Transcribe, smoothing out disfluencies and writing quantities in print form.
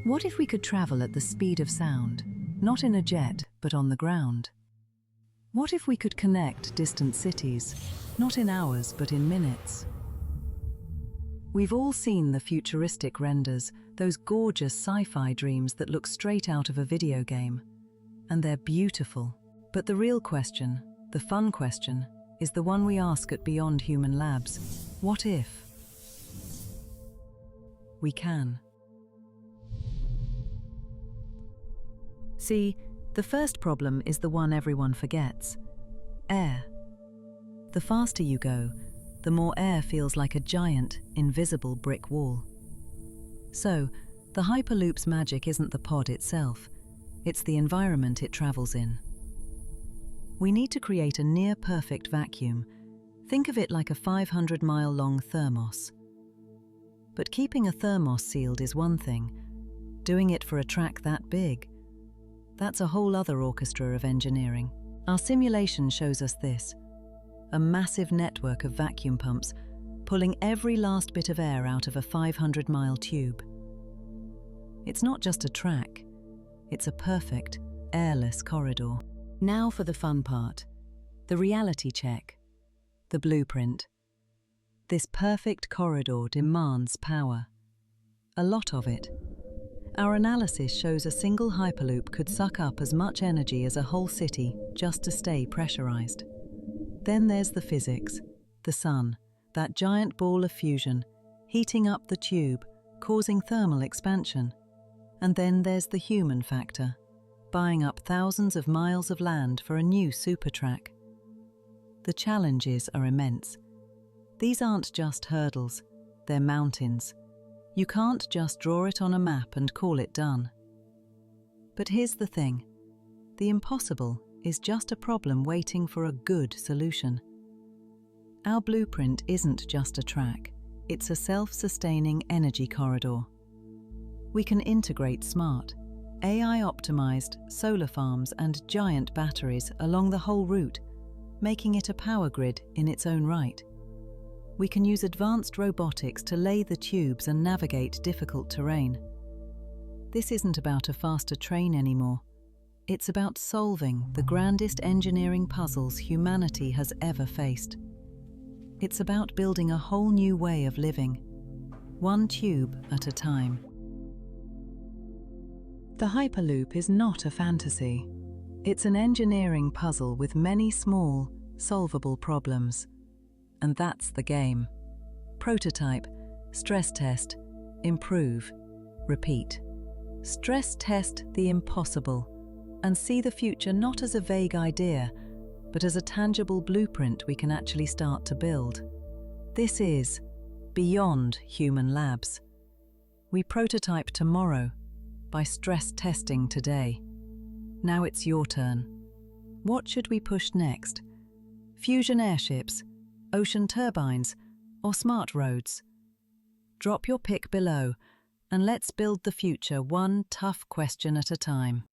What if we could travel at the speed of sound, not in a jet, but on the ground? What if we could connect distant cities, not in hours, but in minutes? We've all seen the futuristic renders, those gorgeous sci-fi dreams that look straight out of a video game. And they're beautiful. But the real question, the fun question, is the one we ask at Beyond Human Labs. What if we can? See, the first problem is the one everyone forgets. Air. The faster you go, the more air feels like a giant, invisible brick wall. So, the Hyperloop's magic isn't the pod itself, it's the environment it travels in. We need to create a near-perfect vacuum. Think of it like a 500-mile-long thermos. But keeping a thermos sealed is one thing. Doing it for a track that big, that's a whole other orchestra of engineering. Our simulation shows us this: a massive network of vacuum pumps pulling every last bit of air out of a 500-mile tube. It's not just a track, it's a perfect, airless corridor. Now for the fun part, the reality check, the blueprint. This perfect corridor demands power. A lot of it. Our analysis shows a single Hyperloop could suck up as much energy as a whole city just to stay pressurized. Then there's the physics, the sun, that giant ball of fusion, heating up the tube, causing thermal expansion. And then there's the human factor, buying up thousands of miles of land for a new supertrack. The challenges are immense. These aren't just hurdles, they're mountains. You can't just draw it on a map and call it done. But here's the thing. The impossible is just a problem waiting for a good solution. Our blueprint isn't just a track, it's a self-sustaining energy corridor. We can integrate smart, AI-optimized solar farms and giant batteries along the whole route, making it a power grid in its own right. We can use advanced robotics to lay the tubes and navigate difficult terrain. This isn't about a faster train anymore. It's about solving the grandest engineering puzzles humanity has ever faced. It's about building a whole new way of living, one tube at a time. The Hyperloop is not a fantasy. It's an engineering puzzle with many small, solvable problems. And that's the game. Prototype, stress test, improve, repeat. Stress test the impossible and see the future not as a vague idea, but as a tangible blueprint we can actually start to build. This is Beyond Human Labs. We prototype tomorrow by stress testing today. Now it's your turn. What should we push next? Fusion airships, ocean turbines, or smart roads? Drop your pick below, and let's build the future one tough question at a time.